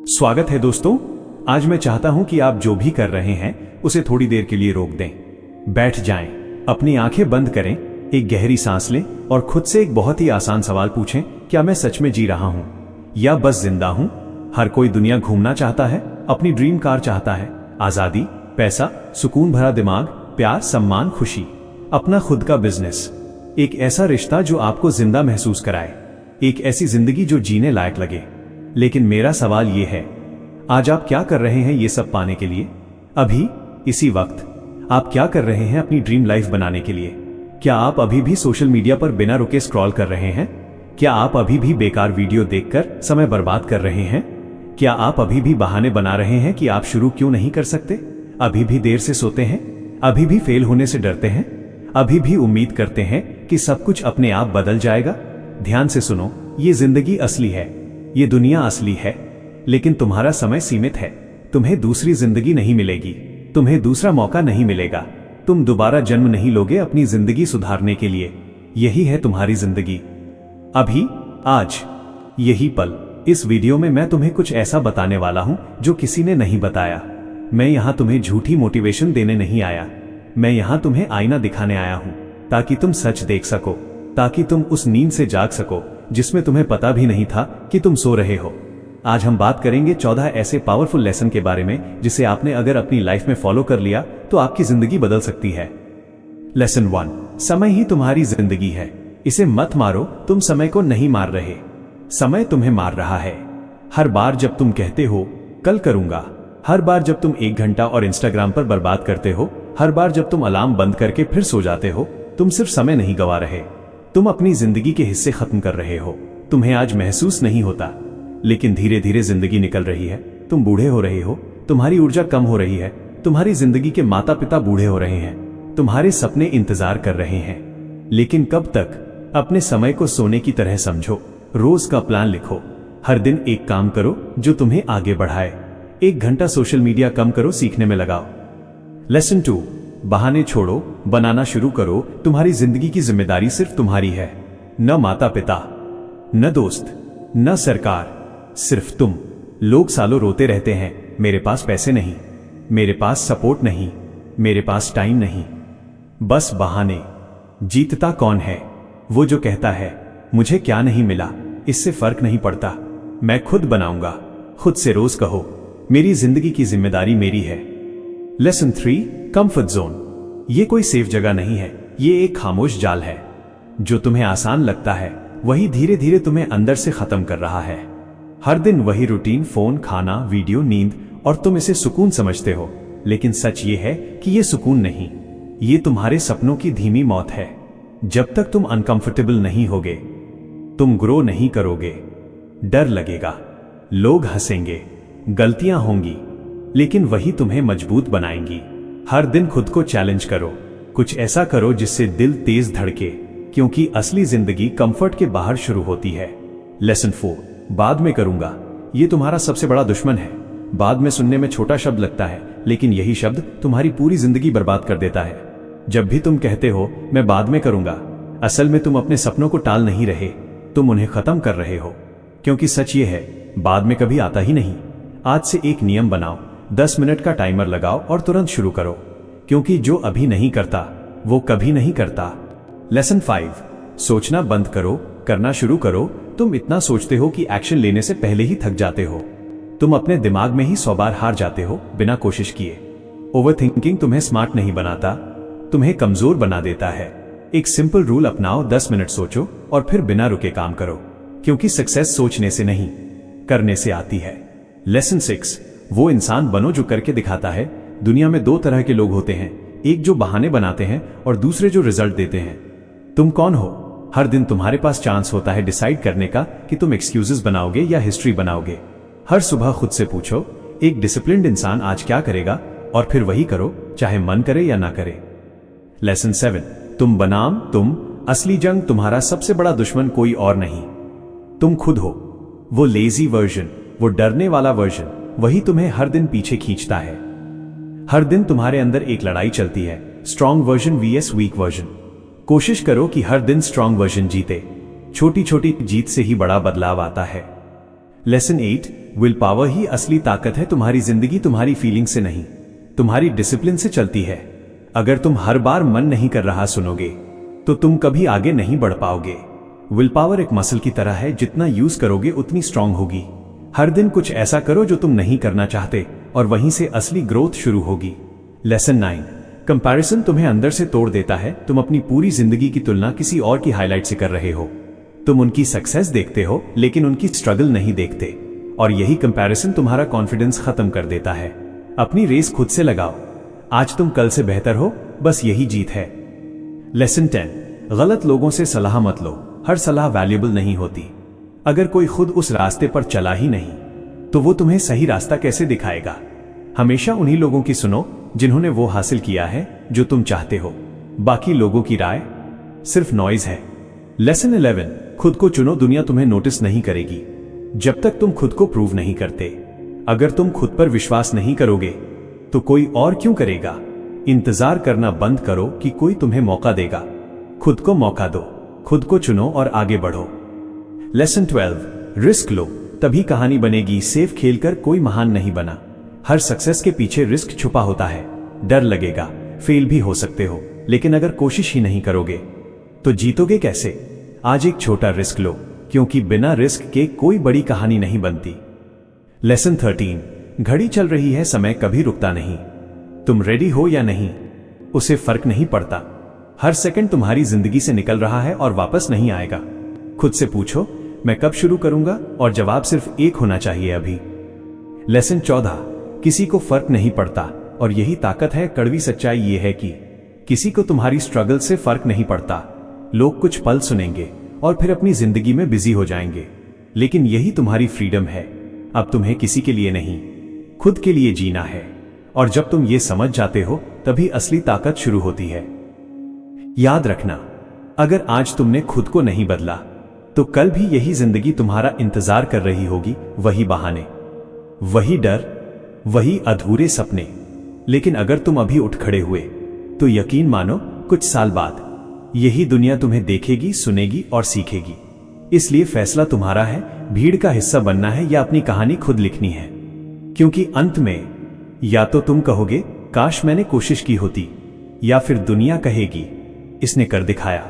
स्वागत है दोस्तों। आज मैं चाहता हूं कि आप जो भी कर रहे हैं उसे थोड़ी देर के लिए रोक दें। बैठ जाएं, अपनी आंखें बंद करें, एक गहरी सांस लें और खुद से एक बहुत ही आसान सवाल पूछें, क्या मैं सच में जी रहा हूं या बस जिंदा हूं? हर कोई दुनिया घूमना चाहता है, अपनी ड्रीम कार चाहता है, आजादी, पैसा, सुकून भरा दिमाग, प्यार, सम्मान, खुशी, अपना खुद का बिजनेस, एक ऐसा रिश्ता जो आपको जिंदा महसूस कराए, एक ऐसी जिंदगी जो जीने लायक लगे। लेकिन मेरा सवाल ये है, आज आप क्या कर रहे हैं ये सब पाने के लिए? अभी इसी वक्त आप क्या कर रहे हैं अपनी ड्रीम लाइफ बनाने के लिए? क्या आप अभी भी सोशल मीडिया पर बिना रुके स्क्रॉल कर रहे हैं? क्या आप अभी भी बेकार वीडियो देखकर समय बर्बाद कर रहे हैं? क्या आप अभी भी बहाने बना रहे हैं कि आप शुरू क्यों नहीं कर सकते? अभी भी देर से सोते हैं? अभी भी फेल होने से डरते हैं? अभी भी उम्मीद करते हैं कि सब कुछ अपने आप बदल जाएगा? ध्यान से सुनो, ये जिंदगी असली है, ये दुनिया असली है, लेकिन तुम्हारा समय सीमित है। तुम्हें दूसरी जिंदगी नहीं मिलेगी, तुम्हें दूसरा मौका नहीं मिलेगा, तुम दोबारा जन्म नहीं लोगे अपनी जिंदगी सुधारने के लिए। यही है तुम्हारी जिंदगी, अभी, आज, यही पल। इस वीडियो में मैं तुम्हें कुछ ऐसा बताने वाला हूं जो किसी ने नहीं बताया। मैं यहां तुम्हें झूठी मोटिवेशन देने नहीं आया, मैं यहां तुम्हें आईना दिखाने आया हूं, ताकि तुम सच देख सको, ताकि तुम उस नींद से जाग सको जिसमें तुम्हें पता भी नहीं था कि तुम सो रहे हो। आज हम बात करेंगे 14 ऐसे पावरफुल लेसन के बारे में जिसे आपने अगर अपनी लाइफ में फॉलो कर लिया तो आपकी जिंदगी बदल सकती है। लेसन 1, समय ही तुम्हारी जिंदगी है, इसे मत मारो, तुम समय को नहीं मार रहे, समय तुम्हें मार रहा है। हर बार जब तुम कहते हो कल करूंगा, हर बार जब तुम 1 घंटा और इंस्टाग्राम पर बर्बाद करते हो, हर बार जब तुम अलार्म बंद करके फिर सो जाते हो, तुम सिर्फ समय नहीं गवा रहे, तुम अपनी जिंदगी के हिस्से खत्म कर रहे हो। तुम्हें आज महसूस नहीं होता, लेकिन धीरे धीरे जिंदगी निकल रही है, तुम बूढ़े हो रहे हो, तुम्हारी ऊर्जा कम हो रही है, तुम्हारी जिंदगी के माता पिता बूढ़े हो रहे हैं, तुम्हारे सपने इंतजार कर रहे हैं। लेकिन कब तक? अपने समय को सोने की तरह समझो, रोज का प्लान लिखो, हर दिन एक काम करो जो तुम्हें आगे बढ़ाए। 1 घंटा सोशल मीडिया कम करो, सीखने में लगाओ। लेसन 2, बहाने छोड़ो, बनाना शुरू करो। तुम्हारी जिंदगी की जिम्मेदारी सिर्फ तुम्हारी है, न माता पिता, न दोस्त, न सरकार, सिर्फ तुम। लोग सालों रोते रहते हैं, मेरे पास पैसे नहीं, मेरे पास सपोर्ट नहीं, मेरे पास टाइम नहीं, बस बहाने। जीतता कौन है? वो जो कहता है मुझे क्या नहीं मिला, इससे फर्क नहीं पड़ता, मैं खुद बनाऊंगा। खुद से रोज कहो मेरी जिंदगी की जिम्मेदारी मेरी है। Lesson 3, comfort zone. ये कोई सेफ जगह नहीं है, ये एक खामोश जाल है। जो तुम्हें आसान लगता है वही धीरे धीरे तुम्हें अंदर से खत्म कर रहा है। हर दिन वही रूटीन, फोन, खाना, वीडियो, नींद, और तुम इसे सुकून समझते हो। लेकिन सच ये है कि ये सुकून नहीं, ये तुम्हारे सपनों की धीमी मौत है। जब तक तुम अनकंफर्टेबल नहीं होगे, तुम ग्रो नहीं करोगे। डर लगेगा, लोग हंसेंगे, गलतियां होंगी, लेकिन वही तुम्हें मजबूत बनाएंगी। हर दिन खुद को चैलेंज करो, कुछ ऐसा करो जिससे दिल तेज धड़के, क्योंकि असली जिंदगी कंफर्ट के बाहर शुरू होती है। लेसन 4, बाद में करूंगा। ये तुम्हारा सबसे बड़ा दुश्मन है। बाद में सुनने में छोटा शब्द लगता है, लेकिन यही शब्द तुम्हारी पूरी जिंदगी बर्बाद कर देता है। जब भी तुम कहते हो मैं बाद में करूंगा, असल में तुम अपने सपनों को टाल नहीं रहे, तुम उन्हें खत्म कर रहे हो। क्योंकि सच ये है, बाद में कभी आता ही नहीं। आज से एक नियम बनाओ, 10 मिनट का टाइमर लगाओ और तुरंत शुरू करो, क्योंकि जो अभी नहीं करता वो कभी नहीं करता। लेसन 5, सोचना बंद करो, करना शुरू करो। तुम इतना सोचते हो कि एक्शन लेने से पहले ही थक जाते हो। तुम अपने दिमाग में ही 100 बार हार जाते हो बिना कोशिश किए। ओवरथिंकिंग तुम्हें स्मार्ट नहीं बनाता, तुम्हें कमजोर बना देता है। एक सिंपल रूल अपनाओ, 10 मिनट सोचो और फिर बिना रुके काम करो, क्योंकि सक्सेस सोचने से नहीं, करने से आती है। लेसन 6, वो इंसान बनो जो करके दिखाता है। दुनिया में 2 तरह के लोग होते हैं, एक जो बहाने बनाते हैं और दूसरे जो रिजल्ट देते हैं। तुम कौन हो? हर दिन तुम्हारे पास चांस होता है डिसाइड करने का कि तुम एक्सक्यूजेस बनाओगे या हिस्ट्री बनाओगे। हर सुबह खुद से पूछो, एक डिसिप्लिन्ड इंसान आज क्या करेगा, और फिर वही करो, चाहे मन करे या ना करे। लेसन 7, तुम बनाम तुम। असली जंग तुम्हारा सबसे बड़ा दुश्मन कोई और नहीं, तुम खुद हो। वो लेजी वर्जन, वो डरने वाला वर्जन, वही तुम्हें हर दिन पीछे खींचता है। हर दिन तुम्हारे अंदर एक लड़ाई चलती है, strong version vs week version. कोशिश करो कि हर दिन स्ट्रॉन्ग वर्जन जीते। छोटी छोटी जीत से ही बड़ा बदलाव आता है। लेसन 8, विल पावर ही असली ताकत है। तुम्हारी जिंदगी तुम्हारी फीलिंग से नहीं, तुम्हारी डिसिप्लिन से चलती है। अगर तुम हर बार मन नहीं कर रहा सुनोगे तो तुम कभी आगे नहीं बढ़ पाओगे। विल पावर एक मसल की तरह है, जितना यूज करोगे उतनी स्ट्रांग होगी। हर दिन कुछ ऐसा करो जो तुम नहीं करना चाहते और वहीं से असली ग्रोथ शुरू होगी। लेसन 9, कंपैरिजन तुम्हें अंदर से तोड़ देता है। तुम अपनी पूरी जिंदगी की तुलना किसी और की हाईलाइट से कर रहे हो। तुम उनकी सक्सेस देखते हो लेकिन उनकी स्ट्रगल नहीं देखते, और यही कंपैरिजन तुम्हारा कॉन्फिडेंस खत्म कर देता है। अपनी रेस खुद से लगाओ। आज तुम कल से बेहतर हो, बस यही जीत है। लेसन 10, गलत लोगों से सलाह मत लो। हर सलाह वैल्यूएबल नहीं होती। अगर कोई खुद उस रास्ते पर चला ही नहीं तो वो तुम्हें सही रास्ता कैसे दिखाएगा। हमेशा उन्हीं लोगों की सुनो जिन्होंने वो हासिल किया है जो तुम चाहते हो। बाकी लोगों की राय सिर्फ नॉइज है। लेसन 11, खुद को चुनो। दुनिया तुम्हें नोटिस नहीं करेगी जब तक तुम खुद को प्रूव नहीं करते। अगर तुम खुद पर विश्वास नहीं करोगे तो कोई और क्यों करेगा। इंतजार करना बंद करो कि कोई तुम्हें मौका देगा। खुद को मौका दो, खुद को चुनो और आगे बढ़ो। लेसन 12, रिस्क लो, तभी कहानी बनेगी। सेफ खेलकर कोई महान नहीं बना। हर सक्सेस के पीछे रिस्क छुपा होता है। डर लगेगा, फेल भी हो सकते हो, लेकिन अगर कोशिश ही नहीं करोगे तो जीतोगे कैसे। आज एक छोटा रिस्क लो, क्योंकि बिना रिस्क के कोई बड़ी कहानी नहीं बनती। लेसन 13, घड़ी चल रही है, समय कभी रुकता नहीं। तुम रेडी हो या नहीं उसे फर्क नहीं पड़ता। हर सेकंड तुम्हारी जिंदगी से निकल रहा है और वापस नहीं आएगा। खुद से पूछो, मैं कब शुरू करूंगा, और जवाब सिर्फ एक होना चाहिए, अभी। लेसन 14, किसी को फर्क नहीं पड़ता, और यही ताकत है। कड़वी सच्चाई यह है कि किसी को तुम्हारी स्ट्रगल से फर्क नहीं पड़ता। लोग कुछ पल सुनेंगे और फिर अपनी जिंदगी में बिजी हो जाएंगे, लेकिन यही तुम्हारी फ्रीडम है। अब तुम्हें किसी के लिए नहीं, खुद के लिए जीना है, और जब तुम ये समझ जाते हो तभी असली ताकत शुरू होती है। याद रखना, अगर आज तुमने खुद को नहीं बदला तो कल भी यही जिंदगी तुम्हारा इंतजार कर रही होगी। वही बहाने, वही डर, वही अधूरे सपने। लेकिन अगर तुम अभी उठ खड़े हुए तो यकीन मानो, कुछ साल बाद यही दुनिया तुम्हें देखेगी, सुनेगी और सीखेगी। इसलिए फैसला तुम्हारा है, भीड़ का हिस्सा बनना है या अपनी कहानी खुद लिखनी है। क्योंकि अंत में या तो तुम कहोगे, काश मैंने कोशिश की होती, या फिर दुनिया कहेगी, इसने कर दिखाया।